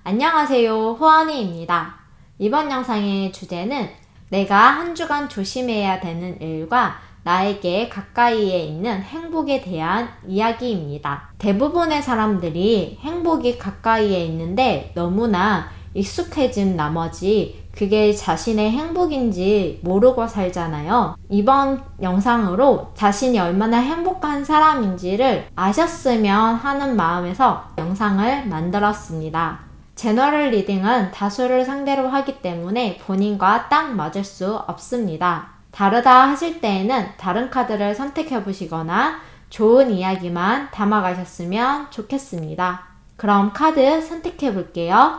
안녕하세요, 호원이입니다. 이번 영상의 주제는 내가 한 주간 조심해야 되는 일과 나에게 가까이에 있는 행복에 대한 이야기입니다. 대부분의 사람들이 행복이 가까이에 있는데 너무나 익숙해진 나머지 그게 자신의 행복인지 모르고 살잖아요. 이번 영상으로 자신이 얼마나 행복한 사람인지를 아셨으면 하는 마음에서 영상을 만들었습니다. 제너럴 리딩은 다수를 상대로 하기 때문에 본인과 딱 맞을 수 없습니다. 다르다 하실 때에는 다른 카드를 선택해 보시거나 좋은 이야기만 담아가셨으면 좋겠습니다. 그럼 카드 선택해 볼게요.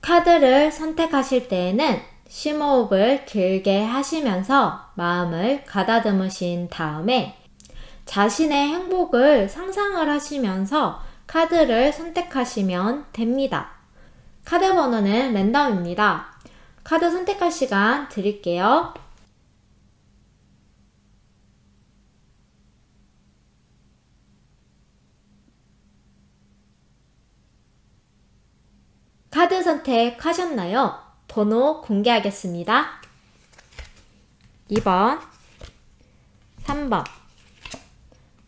카드를 선택하실 때에는 심호흡을 길게 하시면서 마음을 가다듬으신 다음에 자신의 행복을 상상을 하시면서 카드를 선택하시면 됩니다. 카드 번호는 랜덤입니다. 카드 선택할 시간 드릴게요. 카드 선택하셨나요? 번호 공개하겠습니다. 2번, 3번,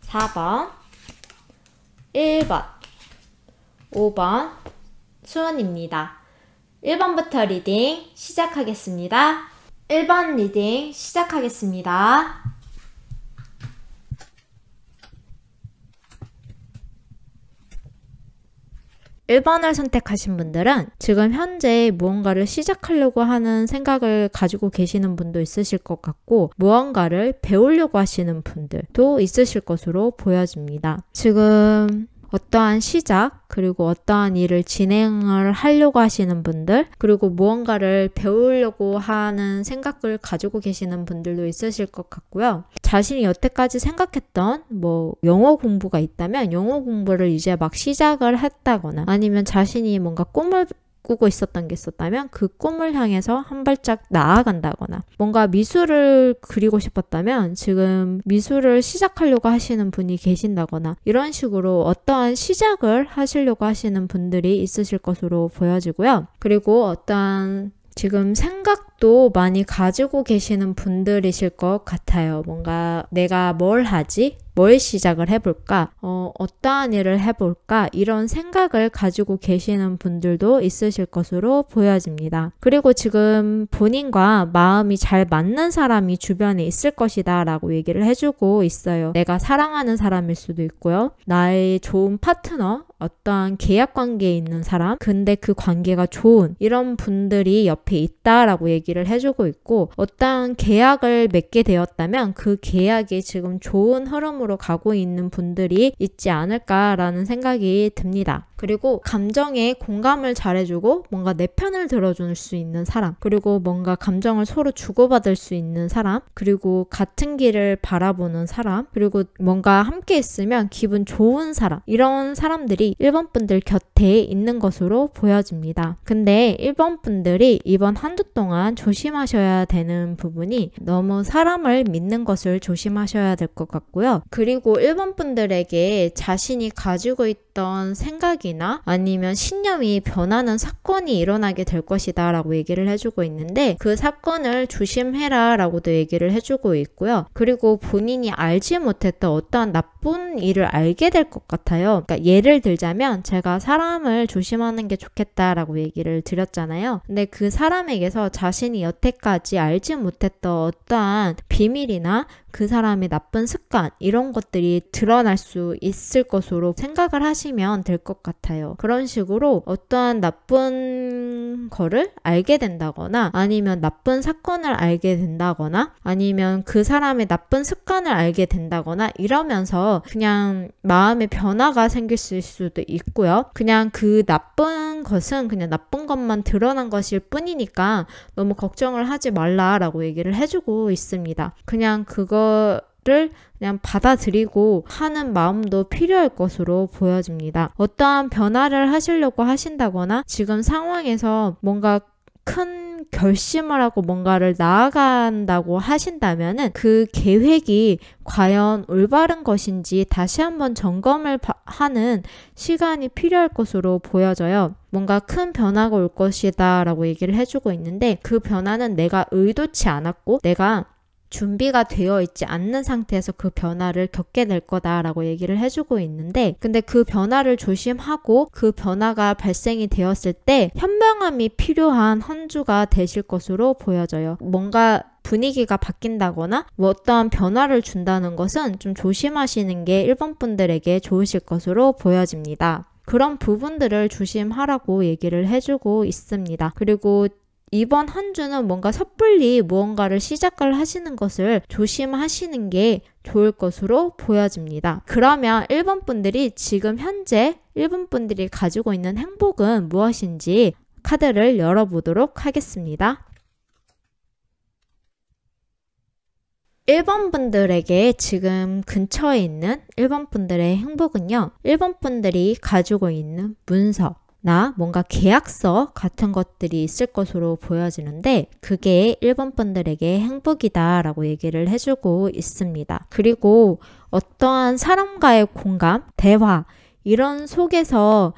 4번, 1번, 5번, 수은입니다. 1번부터 리딩 시작하겠습니다. 1번 리딩 시작하겠습니다. 1번을 선택하신 분들은 지금 현재 무언가를 시작하려고 하는 생각을 가지고 계시는 분도 있으실 것 같고 무언가를 배우려고 하시는 분들도 있으실 것으로 보여집니다. 지금 어떠한 시작, 그리고 어떠한 일을 진행을 하려고 하시는 분들, 그리고 무언가를 배우려고 하는 생각을 가지고 계시는 분들도 있으실 것 같고요. 자신이 여태까지 생각했던 영어 공부가 있다면 영어 공부를 이제 막 시작을 했다거나 아니면 자신이 뭔가 꿈을 꾸고 있었던 게 있었다면 그 꿈을 향해서 한 발짝 나아간다거나 뭔가 미술을 그리고 싶었다면 지금 미술을 시작하려고 하시는 분이 계신다거나 이런 식으로 어떠한 시작을 하시려고 하시는 분들이 있으실 것으로 보여지고요. 그리고 어떠한 지금 생각도 많이 가지고 계시는 분들이실 것 같아요. 뭔가 내가 뭘 하지? 뭘 시작을 해볼까? 어떠한 일을 해볼까? 이런 생각을 가지고 계시는 분들도 있으실 것으로 보여집니다. 그리고 지금 본인과 마음이 잘 맞는 사람이 주변에 있을 것이다 라고 얘기를 해주고 있어요. 내가 사랑하는 사람일 수도 있고요. 나의 좋은 파트너, 어떠한 계약 관계에 있는 사람, 근데 그 관계가 좋은 이런 분들이 옆에 있다라고 얘기를 해주고 있고 어떠한 계약을 맺게 되었다면 그 계약이 지금 좋은 흐름으로 가고 있는 분들이 있지 않을까라는 생각이 듭니다. 그리고 감정에 공감을 잘해주고 뭔가 내 편을 들어줄 수 있는 사람, 그리고 뭔가 감정을 서로 주고받을 수 있는 사람, 그리고 같은 길을 바라보는 사람, 그리고 뭔가 함께 있으면 기분 좋은 사람, 이런 사람들이 1번 분들 곁에 있는 것으로 보여집니다. 근데 1번 분들이 이번 한 주 동안 조심하셔야 되는 부분이 너무 사람을 믿는 것을 조심하셔야 될 것 같고요. 그리고 1번 분들에게 자신이 가지고 있던 생각이나 아니면 신념이 변하는 사건이 일어나게 될 것이다 라고 얘기를 해주고 있는데 그 사건을 조심해라 라고도 얘기를 해주고 있고요. 그리고 본인이 알지 못했던 어떠한 나쁜 일을 알게 될 것 같아요. 그러니까 예를 들자면 제가 사람을 조심하는 게 좋겠다라고 얘기를 드렸잖아요. 근데 그 사람에게서 자신이 여태까지 알지 못했던 어떠한 비밀이나 그 사람의 나쁜 습관 이런 것들이 드러날 수 있을 것으로 생각을 하시면 될 것 같아요. 그런 식으로 어떠한 나쁜 거를 알게 된다거나 아니면 나쁜 사건을 알게 된다거나 아니면 그 사람의 나쁜 습관을 알게 된다거나 이러면서 그냥 마음의 변화가 생길 수도 있고요. 그냥 그 나쁜 것은 그냥 나쁜 것만 드러난 것일 뿐이니까 너무 걱정을 하지 말라라고 얘기를 해주고 있습니다. 그냥 그거를 그냥 받아들이고 하는 마음도 필요할 것으로 보여집니다. 어떠한 변화를 하시려고 하신다거나 지금 상황에서 뭔가 큰 큰 결심을 하고 뭔가를 나아간다고 하신다면은 그 계획이 과연 올바른 것인지 다시 한번 점검을 하는 시간이 필요할 것으로 보여져요. 뭔가 큰 변화가 올 것이다 라고 얘기를 해주고 있는데 그 변화는 내가 의도치 않았고 내가 준비가 되어 있지 않는 상태에서 그 변화를 겪게 될 거다라고 얘기를 해주고 있는데 근데 그 변화를 조심하고 그 변화가 발생이 되었을 때 현명함이 필요한 한 주가 되실 것으로 보여져요. 뭔가 분위기가 바뀐다거나 뭐 어떠한 변화를 준다는 것은 좀 조심하시는 게 1번 분들에게 좋으실 것으로 보여집니다. 그런 부분들을 조심하라고 얘기를 해주고 있습니다. 그리고 이번 한 주는 뭔가 섣불리 무언가를 시작을 하시는 것을 조심하시는 게 좋을 것으로 보여집니다. 그러면 1번 분들이 지금 현재 1번 분들이 가지고 있는 행복은 무엇인지 카드를 열어보도록 하겠습니다. 1번 분들에게 지금 근처에 있는 1번 분들의 행복은요. 1번 분들이 가지고 있는 문서 나 뭔가 계약서 같은 것들이 있을 것으로 보여지는데 그게 1번 분들에게 행복이다 라고 얘기를 해주고 있습니다. 그리고 어떠한 사람과의 공감, 대화 이런 속에서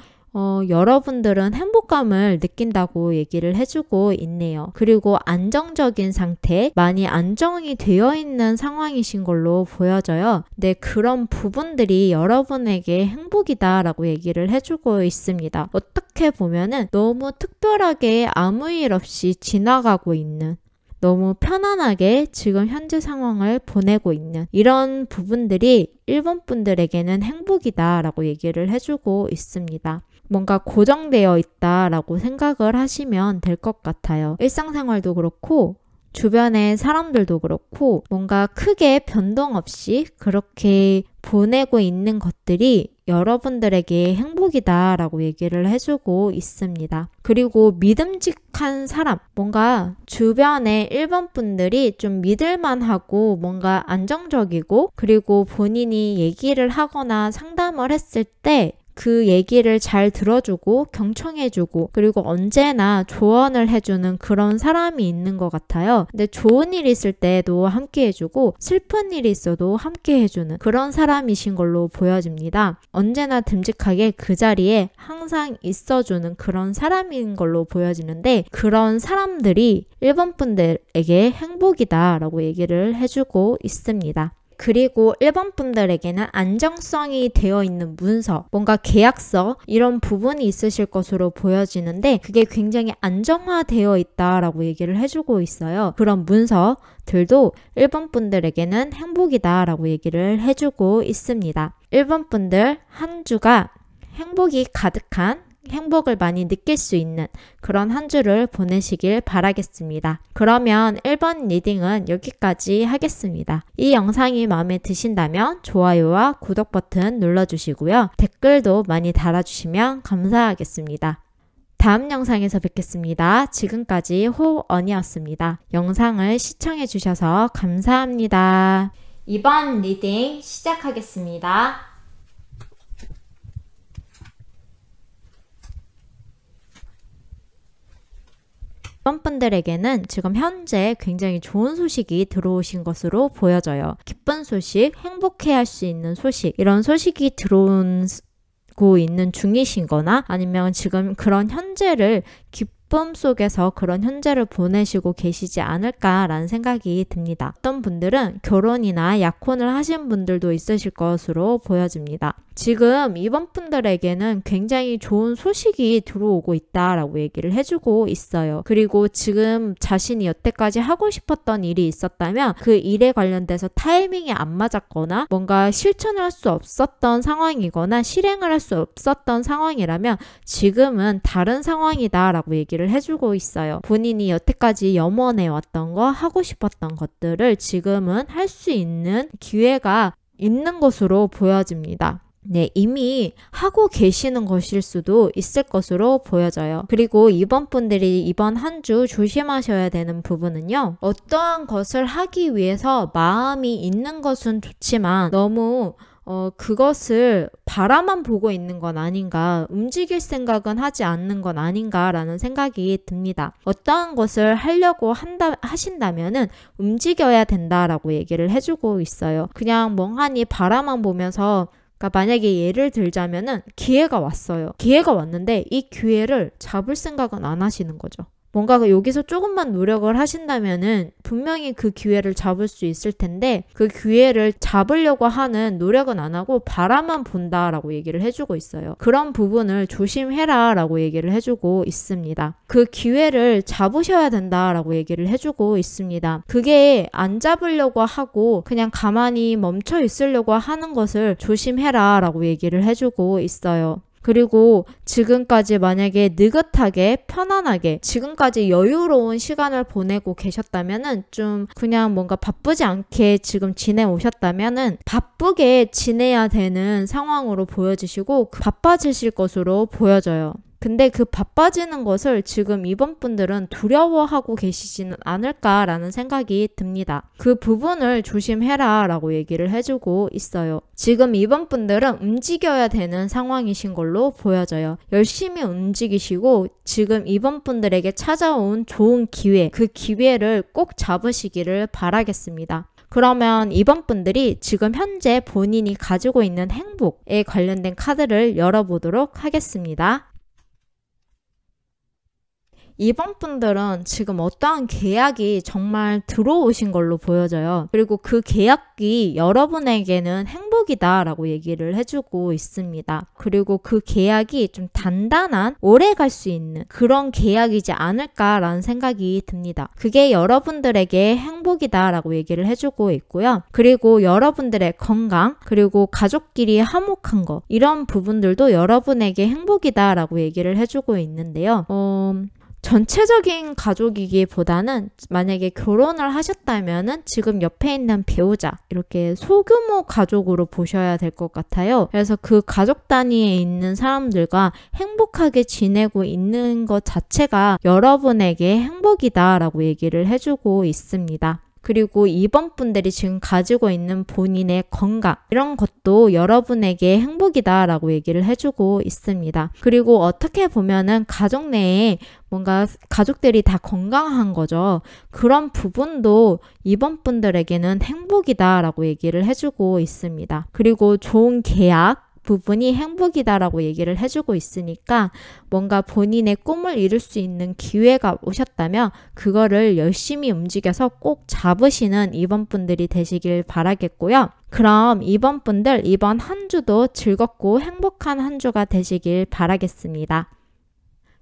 여러분들은 행복감을 느낀다고 얘기를 해주고 있네요. 그리고 안정적인 상태, 많이 안정이 되어 있는 상황이신 걸로 보여져요. 근데 그런 부분들이 여러분에게 행복이다 라고 얘기를 해주고 있습니다. 어떻게 보면은 너무 특별하게 아무 일 없이 지나가고 있는 너무 편안하게 지금 현재 상황을 보내고 있는 이런 부분들이 1번 분들에게는 행복이다 라고 얘기를 해주고 있습니다. 뭔가 고정되어 있다라고 생각을 하시면 될 것 같아요. 일상생활도 그렇고 주변의 사람들도 그렇고 뭔가 크게 변동 없이 그렇게 보내고 있는 것들이 여러분들에게 행복이다 라고 얘기를 해주고 있습니다. 그리고 믿음직한 사람, 뭔가 주변의 1번 분들이 좀 믿을만하고 뭔가 안정적이고 그리고 본인이 얘기를 하거나 상담을 했을 때 그 얘기를 잘 들어주고 경청해주고 그리고 언제나 조언을 해주는 그런 사람이 있는 것 같아요. 근데 좋은 일이 있을 때도 함께 해주고 슬픈 일이 있어도 함께 해주는 그런 사람이신 걸로 보여집니다. 언제나 듬직하게 그 자리에 항상 있어주는 그런 사람인 걸로 보여지는데 그런 사람들이 1번 분들에게 행복이다 라고 얘기를 해주고 있습니다. 그리고 1번 분들에게는 안정성이 되어 있는 문서, 뭔가 계약서 이런 부분이 있으실 것으로 보여지는데 그게 굉장히 안정화되어 있다라고 얘기를 해주고 있어요. 그런 문서들도 1번 분들에게는 행복이다라고 얘기를 해주고 있습니다. 1번 분들 한 주가 행복이 가득한 행복을 많이 느낄 수 있는 그런 한 주를 보내시길 바라겠습니다. 그러면 1번 리딩은 여기까지 하겠습니다. 이 영상이 마음에 드신다면 좋아요와 구독 버튼 눌러주시고요. 댓글도 많이 달아주시면 감사하겠습니다. 다음 영상에서 뵙겠습니다. 지금까지 호언이었습니다. 영상을 시청해주셔서 감사합니다. 이번 리딩 시작하겠습니다. 1번 분들에게는 지금 현재 굉장히 좋은 소식이 들어오신 것으로 보여져요. 기쁜 소식, 행복해할 수 있는 소식, 이런 소식이 들어오고 있는 중이신 거나 아니면 지금 그런 현재를 기쁨 속에서 그런 현재를 보내시고 계시지 않을까라는 생각이 듭니다. 어떤 분들은 결혼이나 약혼을 하신 분들도 있으실 것으로 보여집니다. 지금 2번 분들에게는 굉장히 좋은 소식이 들어오고 있다라고 얘기를 해주고 있어요. 그리고 지금 자신이 여태까지 하고 싶었던 일이 있었다면 그 일에 관련돼서 타이밍이 안 맞았거나 뭔가 실천을 할 수 없었던 상황이거나 실행을 할 수 없었던 상황이라면 지금은 다른 상황이다라고 얘기를 해주고 있어요. 본인이 여태까지 염원해 왔던 거, 하고 싶었던 것들을 지금은 할 수 있는 기회가 있는 것으로 보여집니다. 네, 이미 하고 계시는 것일 수도 있을 것으로 보여져요. 그리고 이번 분들이 이번 한 주 조심하셔야 되는 부분은요. 어떠한 것을 하기 위해서 마음이 있는 것은 좋지만 너무 그것을 바라만 보고 있는 건 아닌가, 움직일 생각은 하지 않는 건 아닌가라는 생각이 듭니다. 어떠한 것을 하려고 하신다면은 움직여야 된다라고 얘기를 해주고 있어요. 그냥 멍하니 바라만 보면서, 그러니까 만약에 예를 들자면은 기회가 왔어요. 기회가 왔는데 이 기회를 잡을 생각은 안 하시는 거죠. 뭔가 여기서 조금만 노력을 하신다면은 분명히 그 기회를 잡을 수 있을 텐데 그 기회를 잡으려고 하는 노력은 안 하고 바라만 본다라고 얘기를 해주고 있어요. 그런 부분을 조심해라 라고 얘기를 해주고 있습니다. 그 기회를 잡으셔야 된다라고 얘기를 해주고 있습니다. 그게 안 잡으려고 하고 그냥 가만히 멈춰 있으려고 하는 것을 조심해라 라고 얘기를 해주고 있어요. 그리고 지금까지 만약에 느긋하게 편안하게 지금까지 여유로운 시간을 보내고 계셨다면은 좀 그냥 뭔가 바쁘지 않게 지금 지내오셨다면은 바쁘게 지내야 되는 상황으로 보여지시고 바빠지실 것으로 보여져요. 근데 그 바빠지는 것을 지금 이번 분들은 두려워하고 계시지는 않을까라는 생각이 듭니다. 그 부분을 조심해라 라고 얘기를 해주고 있어요. 지금 이번 분들은 움직여야 되는 상황이신 걸로 보여져요. 열심히 움직이시고 지금 이번 분들에게 찾아온 좋은 기회, 그 기회를 꼭 잡으시기를 바라겠습니다. 그러면 이번 분들이 지금 현재 본인이 가지고 있는 행복에 관련된 카드를 열어보도록 하겠습니다. 이번 분들은 지금 어떠한 계약이 정말 들어오신 걸로 보여져요. 그리고 그 계약이 여러분에게는 행복이다 라고 얘기를 해주고 있습니다. 그리고 그 계약이 좀 단단한 오래 갈 수 있는 그런 계약이지 않을까라는 생각이 듭니다. 그게 여러분들에게 행복이다 라고 얘기를 해주고 있고요. 그리고 여러분들의 건강, 그리고 가족끼리 화목한 거, 이런 부분들도 여러분에게 행복이다 라고 얘기를 해주고 있는데요. 전체적인 가족이기보다는 만약에 결혼을 하셨다면은 지금 옆에 있는 배우자, 이렇게 소규모 가족으로 보셔야 될 것 같아요. 그래서 그 가족 단위에 있는 사람들과 행복하게 지내고 있는 것 자체가 여러분에게 행복이다라고 얘기를 해주고 있습니다. 그리고 이번 분들이 지금 가지고 있는 본인의 건강, 이런 것도 여러분에게 행복이다 라고 얘기를 해주고 있습니다. 그리고 어떻게 보면은 가족 내에 뭔가 가족들이 다 건강한 거죠. 그런 부분도 이번 분들에게는 행복이다 라고 얘기를 해주고 있습니다. 그리고 좋은 계약, 부분이 행복이다라고 얘기를 해주고 있으니까 뭔가 본인의 꿈을 이룰 수 있는 기회가 오셨다면 그거를 열심히 움직여서 꼭 잡으시는 이번 분들이 되시길 바라겠고요. 그럼 이번 분들 이번 한 주도 즐겁고 행복한 한 주가 되시길 바라겠습니다.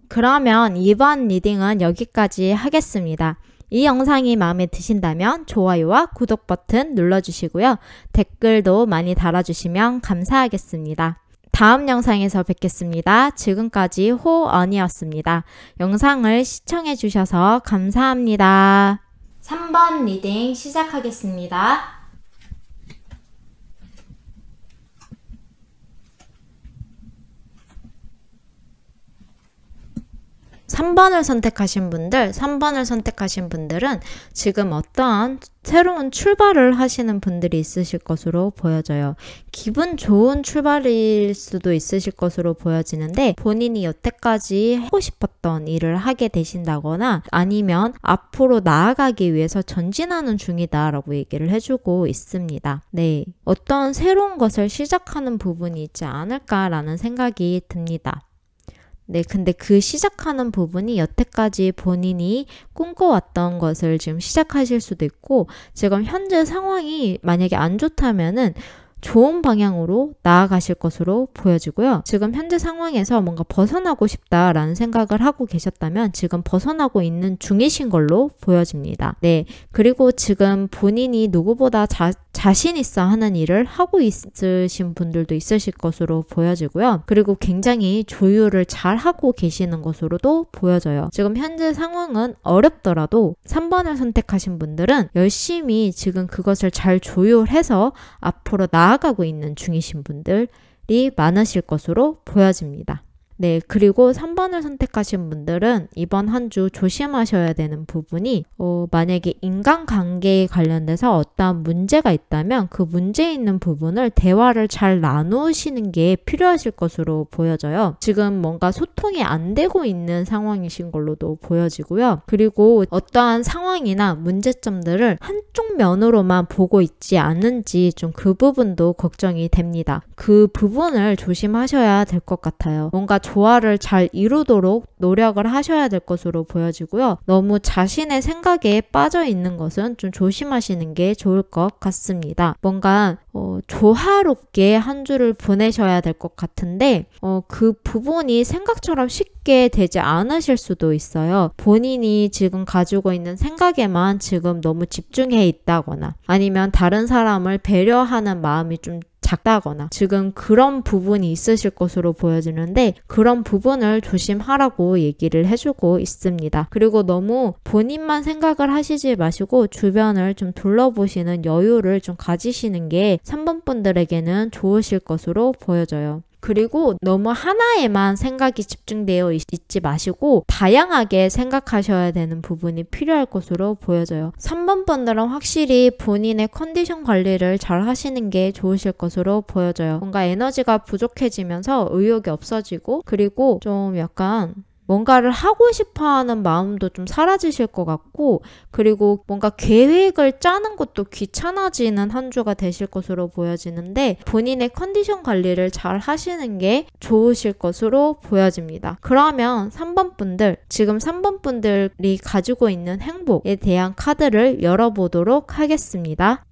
그러면 이번 리딩은 여기까지 하겠습니다. 이 영상이 마음에 드신다면 좋아요와 구독 버튼 눌러주시고요. 댓글도 많이 달아주시면 감사하겠습니다. 다음 영상에서 뵙겠습니다. 지금까지 호언이었습니다. 영상을 시청해주셔서 감사합니다. 3번 리딩 시작하겠습니다. 3번을 선택하신 분들은 지금 어떠한 새로운 출발을 하시는 분들이 있으실 것으로 보여져요. 기분 좋은 출발일 수도 있으실 것으로 보여지는데 본인이 여태까지 하고 싶었던 일을 하게 되신다거나 아니면 앞으로 나아가기 위해서 전진하는 중이다라고 얘기를 해주고 있습니다. 네, 어떤 새로운 것을 시작하는 부분이 있지 않을까라는 생각이 듭니다. 네, 근데 그 시작하는 부분이 여태까지 본인이 꿈꿔왔던 것을 지금 시작하실 수도 있고 지금 현재 상황이 만약에 안 좋다면은 좋은 방향으로 나아가실 것으로 보여지고요. 지금 현재 상황에서 뭔가 벗어나고 싶다라는 생각을 하고 계셨다면 지금 벗어나고 있는 중이신 걸로 보여집니다. 네, 그리고 지금 본인이 누구보다 자신 있어 하는 일을 하고 있으신 분들도 있으실 것으로 보여지고요. 그리고 굉장히 조율을 잘 하고 계시는 것으로도 보여져요. 지금 현재 상황은 어렵더라도 3번을 선택하신 분들은 열심히 지금 그것을 잘 조율해서 앞으로 나아가고 있는 중이신 분들이 많으실 것으로 보여집니다. 네, 그리고 3번을 선택하신 분들은 이번 한 주 조심하셔야 되는 부분이 만약에 인간관계에 관련돼서 어떠한 문제가 있다면 그 문제 있는 부분을 대화를 잘 나누시는 게 필요하실 것으로 보여져요. 지금 뭔가 소통이 안 되고 있는 상황이신 걸로도 보여지고요. 그리고 어떠한 상황이나 문제점들을 한쪽 면으로만 보고 있지 않은지 좀 그 부분도 걱정이 됩니다. 그 부분을 조심하셔야 될 것 같아요. 뭔가 조화를 잘 이루도록 노력을 하셔야 될 것으로 보여지고요. 너무 자신의 생각에 빠져 있는 것은 좀 조심하시는 게 좋을 것 같습니다. 뭔가 조화롭게 한 주를 보내셔야 될 것 같은데 그 부분이 생각처럼 쉽게 되지 않으실 수도 있어요. 본인이 지금 가지고 있는 생각에만 지금 너무 집중해 있다거나 아니면 다른 사람을 배려하는 마음이 좀 작다거나 지금 그런 부분이 있으실 것으로 보여지는데 그런 부분을 조심하라고 얘기를 해주고 있습니다. 그리고 너무 본인만 생각을 하시지 마시고 주변을 좀 둘러보시는 여유를 좀 가지시는 게 3번 분들에게는 좋으실 것으로 보여져요. 그리고 너무 하나에만 생각이 집중되어 있지 마시고 다양하게 생각하셔야 되는 부분이 필요할 것으로 보여져요. 3번 분들은 확실히 본인의 컨디션 관리를 잘 하시는 게 좋으실 것으로 보여져요. 뭔가 에너지가 부족해지면서 의욕이 없어지고 그리고 좀 약간 뭔가를 하고 싶어 하는 마음도 좀 사라지실 것 같고 그리고 뭔가 계획을 짜는 것도 귀찮아지는 한 주가 되실 것으로 보여지는데 본인의 컨디션 관리를 잘 하시는 게 좋으실 것으로 보여집니다. 그러면 3번 분들, 지금 3번 분들이 가지고 있는 행복에 대한 카드를 열어보도록 하겠습니다.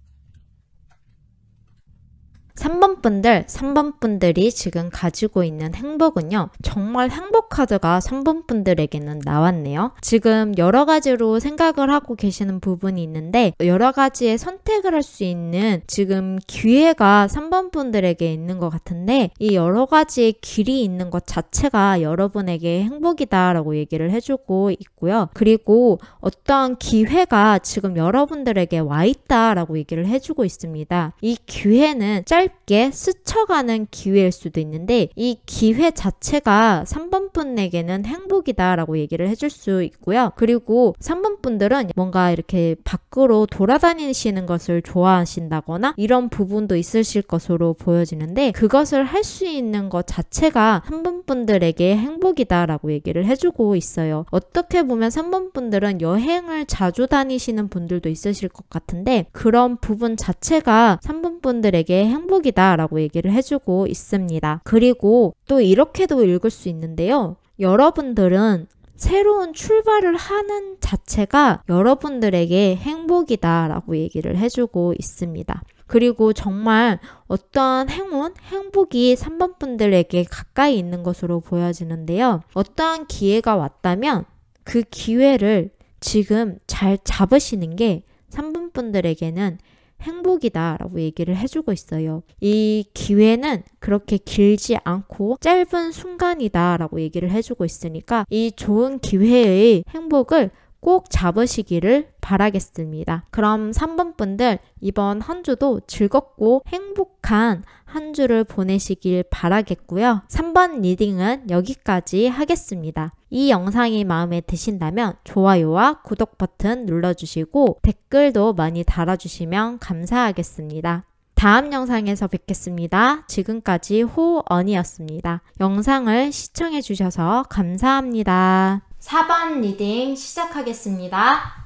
3번 분들이 지금 가지고 있는 행복은요. 정말 행복 카드가 3번 분들에게는 나왔네요. 지금 여러 가지로 생각을 하고 계시는 부분이 있는데 여러 가지의 선택을 할 수 있는 지금 기회가 3번 분들에게 있는 것 같은데 이 여러 가지의 길이 있는 것 자체가 여러분에게 행복이다라고 얘기를 해주고 있고요. 그리고 어떠한 기회가 지금 여러분들에게 와 있다라고 얘기를 해주고 있습니다. 이 기회는 짧게 스쳐가는 기회일 수도 있는데 이 기회 자체가 3번 분에게는 행복이다라고 얘기를 해줄 수 있고요. 그리고 3번 분들은 뭔가 이렇게 밖으로 돌아다니시는 것을 좋아하신다거나 이런 부분도 있으실 것으로 보여지는데 그것을 할 수 있는 것 자체가 3번 분들에게 행복이다라고 얘기를 해주고 있어요. 어떻게 보면 3번 분들은 여행을 자주 다니시는 분들도 있으실 것 같은데 그런 부분 자체가 3번 분들에게 행복이다라고 얘기를 해주고 있습니다. 그리고 또 이렇게도 읽을 수 있는데요. 여러분들은 새로운 출발을 하는 자체가 여러분들에게 행복이다라고 얘기를 해주고 있습니다. 그리고 정말 어떠한 행복이 3번 분들에게 가까이 있는 것으로 보여지는데요. 어떠한 기회가 왔다면 그 기회를 지금 잘 잡으시는 게 3번 분들에게는 행복이다라고 얘기를 해주고 있어요. 이 기회는 그렇게 길지 않고 짧은 순간이다라고 얘기를 해주고 있으니까 이 좋은 기회의 행복을 꼭 잡으시기를 바라겠습니다. 그럼 3번 분들 이번 한 주도 즐겁고 행복한 한 주를 보내시길 바라겠고요. 3번 리딩은 여기까지 하겠습니다. 이 영상이 마음에 드신다면 좋아요와 구독 버튼 눌러주시고 댓글도 많이 달아주시면 감사하겠습니다. 다음 영상에서 뵙겠습니다. 지금까지 호언이었습니다. 영상을 시청해주셔서 감사합니다. 4번 리딩 시작하겠습니다.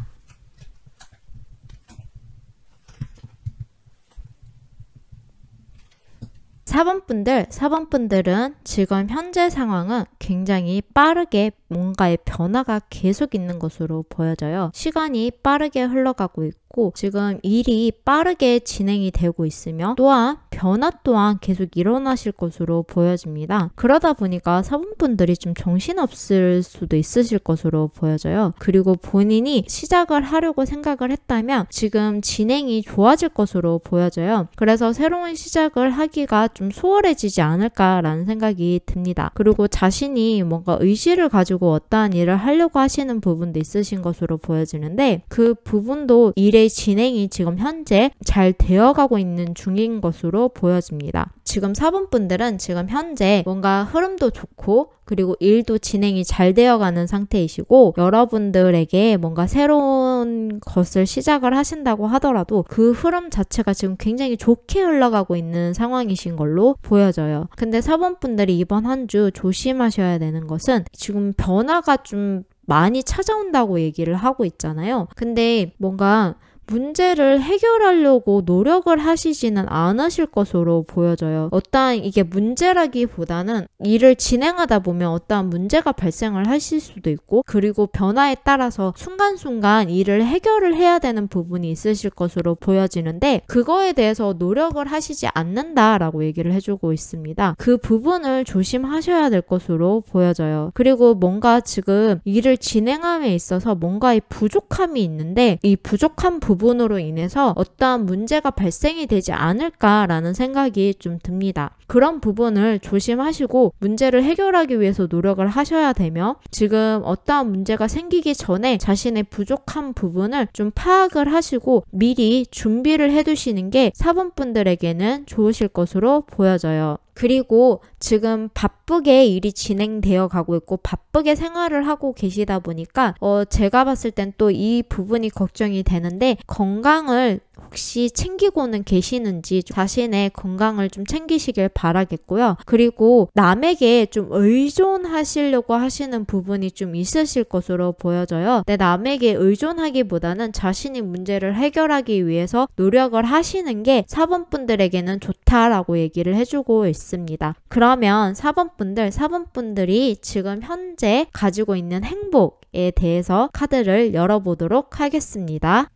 4번 분들은 지금 현재 상황은 굉장히 빠르게 뭔가의 변화가 계속 있는 것으로 보여져요. 시간이 빠르게 흘러가고 있고 지금 일이 빠르게 진행이 되고 있으며 또한 변화 또한 계속 일어나실 것으로 보여집니다. 그러다 보니까 4번 분들이 좀 정신없을 수도 있으실 것으로 보여져요. 그리고 본인이 시작을 하려고 생각을 했다면 지금 진행이 좋아질 것으로 보여져요. 그래서 새로운 시작을 하기가 좀 수월해지지 않을까라는 생각이 듭니다. 그리고 자신이 뭔가 의지를 가지고 가지고 어떠한 일을 하려고 하시는 부분도 있으신 것으로 보여지는데 그 부분도 일의 진행이 지금 현재 잘 되어가고 있는 중인 것으로 보여집니다. 지금 4번분들은 지금 현재 뭔가 흐름도 좋고 그리고 일도 진행이 잘 되어가는 상태이시고 여러분들에게 뭔가 새로운 것을 시작을 하신다고 하더라도 그 흐름 자체가 지금 굉장히 좋게 흘러가고 있는 상황이신 걸로 보여져요. 근데 4번분들이 이번 한 주 조심하셔야 되는 것은 지금 변화가 좀 많이 찾아온다고 얘기를 하고 있잖아요. 근데 뭔가 문제를 해결하려고 노력을 하시지는 않으실 것으로 보여져요. 어떠한 이게 문제라기보다는 일을 진행하다 보면 어떠한 문제가 발생을 하실 수도 있고 그리고 변화에 따라서 순간순간 일을 해결을 해야 되는 부분이 있으실 것으로 보여지는데 그거에 대해서 노력을 하시지 않는다라고 얘기를 해주고 있습니다. 그 부분을 조심하셔야 될 것으로 보여져요. 그리고 뭔가 지금 일을 진행함에 있어서 뭔가의 부족함이 있는데 이 부족한 부분으로 인해서 어떠한 문제가 발생이 되지 않을까라는 생각이 좀 듭니다. 그런 부분을 조심하시고 문제를 해결하기 위해서 노력을 하셔야 되며 지금 어떠한 문제가 생기기 전에 자신의 부족한 부분을 좀 파악을 하시고 미리 준비를 해두시는 게 4번분들에게는 좋으실 것으로 보여져요. 그리고 지금 바쁘게 일이 진행되어 가고 있고 바쁘게 생활을 하고 계시다 보니까 제가 봤을 땐 또 이 부분이 걱정이 되는데 건강을 혹시 챙기고는 계시는지 자신의 건강을 좀 챙기시길 바라겠고요. 그리고 남에게 좀 의존하시려고 하시는 부분이 좀 있으실 것으로 보여져요. 근데 남에게 의존하기보다는 자신이 문제를 해결하기 위해서 노력을 하시는 게 4번분들에게는 좋다라고 얘기를 해주고 있습니다. 그러면 4번분들이 지금 현재 가지고 있는 행복에 대해서 카드를 열어보도록 하겠습니다.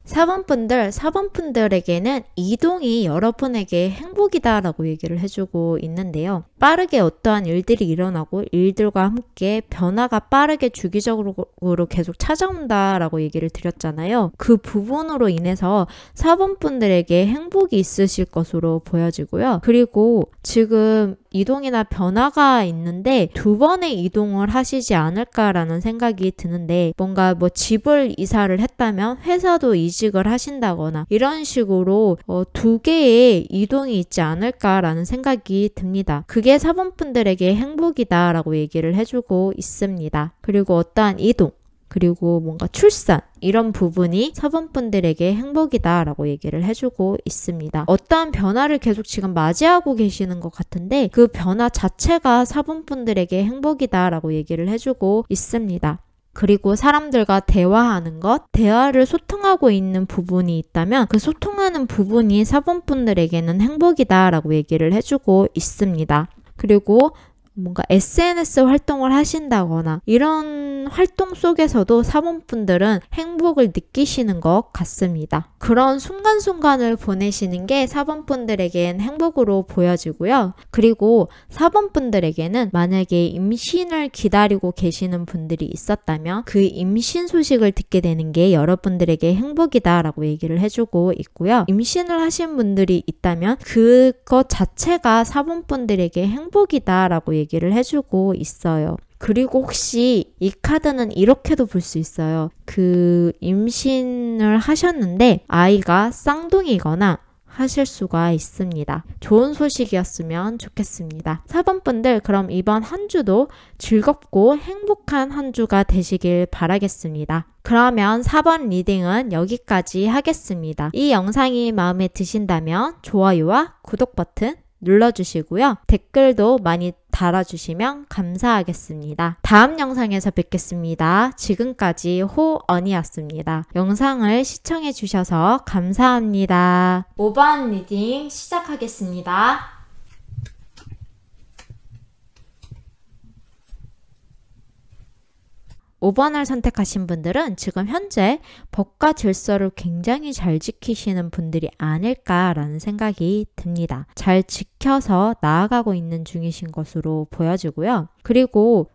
4번분들에게는 이동이 여러분에게 행복이다라고 얘기를 해주고 있는데요. 빠르게 어떠한 일들이 일어나고 일들과 함께 변화가 빠르게 주기적으로 계속 찾아온다라고 얘기를 드렸잖아요. 그 부분으로 인해서 4번분들에게 행복이 있으실 것으로 보여지고요. 그리고 지금 이동이나 변화가 있는데 2번의 이동을 하시지 않을까라는 생각이 드는데 뭔가 집을 이사를 했다면 회사도 이직을 하신다거나 이런 식으로 2개의 이동이 있지 않을까라는 생각이 듭니다. 그게 4번분들에게 행복이다라고 얘기를 해주고 있습니다. 그리고 어떠한 이동 그리고 뭔가 출산 이런 부분이 4번분들에게 행복이다라고 얘기를 해주고 있습니다. 어떠한 변화를 계속 지금 맞이하고 계시는 것 같은데 그 변화 자체가 4번분들에게 행복이다라고 얘기를 해주고 있습니다. 그리고 사람들과 대화하는 것, 대화를 소통하고 있는 부분이 있다면 그 소통하는 부분이 4번분들에게는 행복이다라고 얘기를 해주고 있습니다. 그리고 뭔가 SNS 활동을 하신다거나 이런 활동 속에서도 4번분들은 행복을 느끼시는 것 같습니다. 그런 순간순간을 보내시는 게 4번분들에겐 행복으로 보여지고요. 그리고 4번분들에게는 만약에 임신을 기다리고 계시는 분들이 있었다면 그 임신 소식을 듣게 되는 게 여러분들에게 행복이다라고 얘기를 해주고 있고요. 임신을 하신 분들이 있다면 그것 자체가 4번분들에게 행복이다라고 얘기를 해주고 있어요. 그리고 혹시 이 카드는 이렇게도 볼 수 있어요. 그 임신을 하셨는데 아이가 쌍둥이거나 하실 수가 있습니다. 좋은 소식이었으면 좋겠습니다. 4번분들 그럼 이번 한 주도 즐겁고 행복한 한 주가 되시길 바라겠습니다. 그러면 4번 리딩은 여기까지 하겠습니다. 이 영상이 마음에 드신다면 좋아요와 구독 버튼 눌러주시고요. 댓글도 많이 달아주시면 감사하겠습니다. 다음 영상에서 뵙겠습니다. 지금까지 호언이었습니다. 영상을 시청해주셔서 감사합니다. 5번 리딩 시작하겠습니다. 5번을 선택하신 분들은 지금 현재 법과 질서를 굉장히 잘 지키시는 분들이 아닐까라는 생각이 듭니다. 잘 지켜서 나아가고 있는 중이신 것으로 보여지고요. 그리고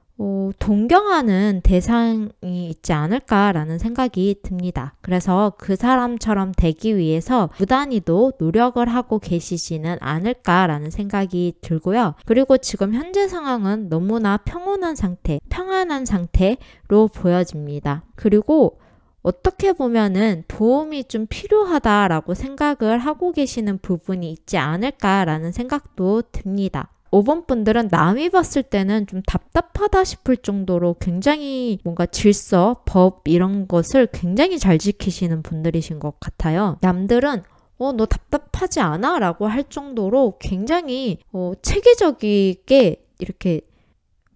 동경하는 대상이 있지 않을까라는 생각이 듭니다. 그래서 그 사람처럼 되기 위해서 무단히도 노력을 하고 계시지는 않을까라는 생각이 들고요. 그리고 지금 현재 상황은 너무나 평온한 상태, 평안한 상태로 보여집니다. 그리고 어떻게 보면은 도움이 좀 필요하다라고 생각을 하고 계시는 부분이 있지 않을까라는 생각도 듭니다. 5번 분들은 남이 봤을 때는 좀 답답하다 싶을 정도로 굉장히 뭔가 질서, 법 이런 것을 굉장히 잘 지키시는 분들이신 것 같아요. 남들은 너 답답하지 않아? 라고 할 정도로 굉장히 체계적이게 이렇게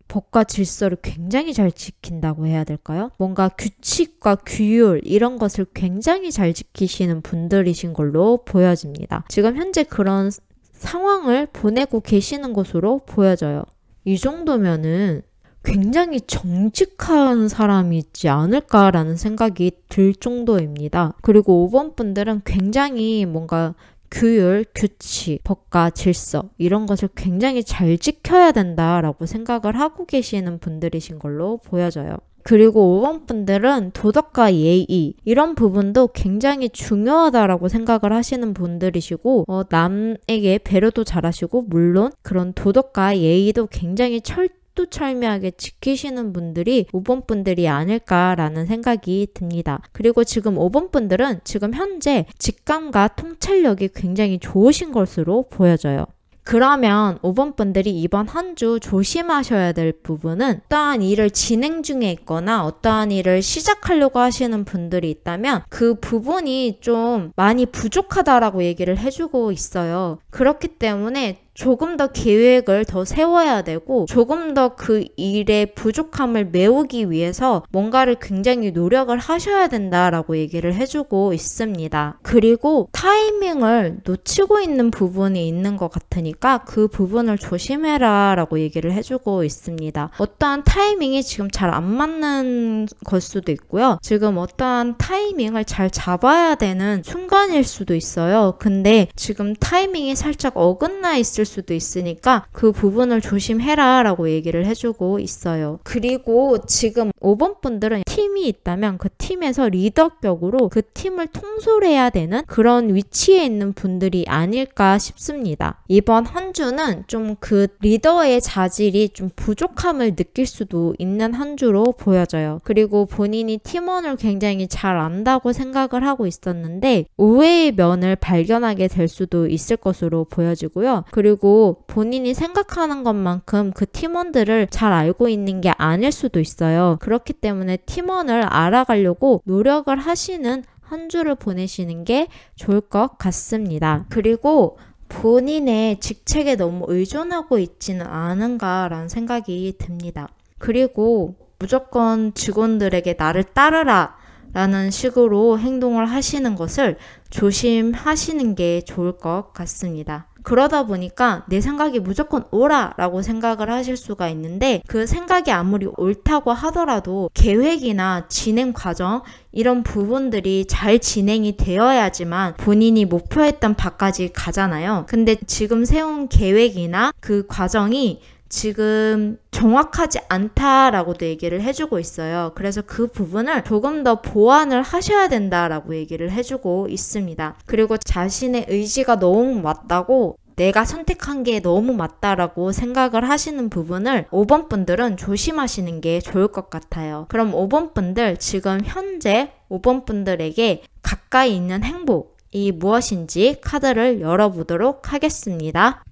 법과 질서를 굉장히 잘 지킨다고 해야 될까요? 뭔가 규칙과 규율 이런 것을 굉장히 잘 지키시는 분들이신 걸로 보여집니다. 지금 현재 그런 상황을 보내고 계시는 것으로 보여져요. 이 정도면은 굉장히 정직한 사람이 있지 않을까라는 생각이 들 정도입니다. 그리고 5번 분들은 굉장히 뭔가 규율, 규칙, 법과 질서 이런 것을 굉장히 잘 지켜야 된다라고 생각을 하고 계시는 분들이신 걸로 보여져요. 그리고 5번 분들은 도덕과 예의 이런 부분도 굉장히 중요하다라고 생각을 하시는 분들이시고 남에게 배려도 잘하시고 물론 그런 도덕과 예의도 굉장히 철두철미하게 지키시는 분들이 5번 분들이 아닐까라는 생각이 듭니다. 그리고 지금 5번 분들은 지금 현재 직감과 통찰력이 굉장히 좋으신 것으로 보여져요. 그러면 5번 분들이 이번 한 주 조심하셔야 될 부분은 어떠한 일을 진행 중에 있거나 어떠한 일을 시작하려고 하시는 분들이 있다면 그 부분이 좀 많이 부족하다라고 얘기를 해주고 있어요. 그렇기 때문에 조금 더 계획을 더 세워야 되고 조금 더 그 일의 부족함을 메우기 위해서 뭔가를 굉장히 노력을 하셔야 된다라고 얘기를 해주고 있습니다. 그리고 타이밍을 놓치고 있는 부분이 있는 것 같으니까 그 부분을 조심해라 라고 얘기를 해주고 있습니다. 어떠한 타이밍이 지금 잘 안 맞는 걸 수도 있고요. 지금 어떠한 타이밍을 잘 잡아야 되는 순간일 수도 있어요. 근데 지금 타이밍이 살짝 어긋나 있을 수도 있으니까 그 부분을 조심해라 라고 얘기를 해주고 있어요. 그리고 지금 5번 분들은 팀이 있다면 그 팀에서 리더격으로 그 팀을 통솔해야 되는 그런 위치에 있는 분들이 아닐까 싶습니다. 이번 한 주는 좀 그 리더의 자질이 좀 부족함을 느낄 수도 있는 한 주로 보여져요. 그리고 본인이 팀원을 굉장히 잘 안다고 생각을 하고 있었는데 의외의 면을 발견하게 될 수도 있을 것으로 보여지고요. 그리고 본인이 생각하는 것만큼 그 팀원들을 잘 알고 있는 게 아닐 수도 있어요. 그렇기 때문에 팀원을 알아가려고 노력을 하시는 한 주를 보내시는 게 좋을 것 같습니다. 그리고 본인의 직책에 너무 의존하고 있지는 않은가라는 생각이 듭니다. 그리고 무조건 직원들에게 나를 따르라 라는 식으로 행동을 하시는 것을 조심하시는 게 좋을 것 같습니다. 그러다 보니까 내 생각이 무조건 옳아 라고 생각을 하실 수가 있는데 그 생각이 아무리 옳다고 하더라도 계획이나 진행 과정 이런 부분들이 잘 진행이 되어야지만 본인이 목표했던 바까지 가잖아요. 근데 지금 세운 계획이나 그 과정이 지금 정확하지 않다라고도 얘기를 해주고 있어요. 그래서 그 부분을 조금 더 보완을 하셔야 된다라고 얘기를 해주고 있습니다. 그리고 자신의 의지가 너무 맞다고 내가 선택한 게 너무 맞다라고 생각을 하시는 부분을 5번 분들은 조심하시는 게 좋을 것 같아요. 그럼 5번 분들 지금 현재 5번 분들에게 가까이 있는 행복이 무엇인지 카드를 열어보도록 하겠습니다.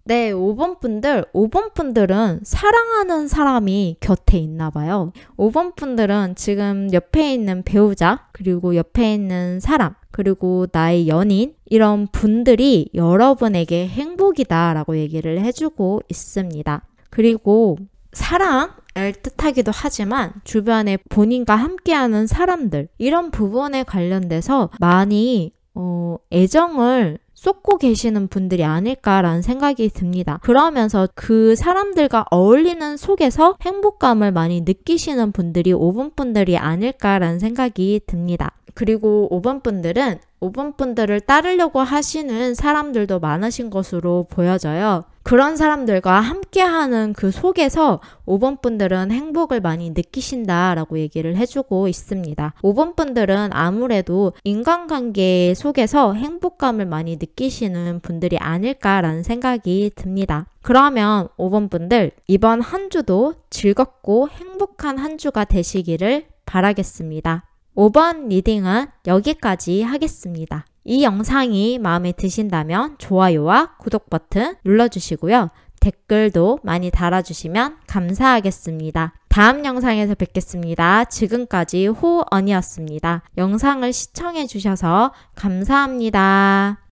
네, 5번 분들은 사랑하는 사람이 곁에 있나 봐요. 5번 분들은 지금 옆에 있는 배우자, 그리고 옆에 있는 사람, 그리고 나의 연인, 이런 분들이 여러분에게 행복이다라고 얘기를 해주고 있습니다. 그리고 사랑을 뜻하기도 하지만 주변에 본인과 함께하는 사람들, 이런 부분에 관련돼서 많이 애정을 쏟고 계시는 분들이 아닐까라는 생각이 듭니다. 그러면서 그 사람들과 어울리는 속에서 행복감을 많이 느끼시는 분들이 5번 분들이 아닐까라는 생각이 듭니다. 그리고 5번 분들은 5번 분들을 따르려고 하시는 사람들도 많으신 것으로 보여져요. 그런 사람들과 함께하는 그 속에서 5번 분들은 행복을 많이 느끼신다라고 얘기를 해주고 있습니다. 5번 분들은 아무래도 인간관계 속에서 행복감을 많이 느끼시는 분들이 아닐까라는 생각이 듭니다. 그러면 5번 분들, 이번 한 주도 즐겁고 행복한 한 주가 되시기를 바라겠습니다. 5번 리딩은 여기까지 하겠습니다. 이 영상이 마음에 드신다면 좋아요와 구독 버튼 눌러주시고요. 댓글도 많이 달아주시면 감사하겠습니다. 다음 영상에서 뵙겠습니다. 지금까지 호언이었습니다. 영상을 시청해주셔서 감사합니다.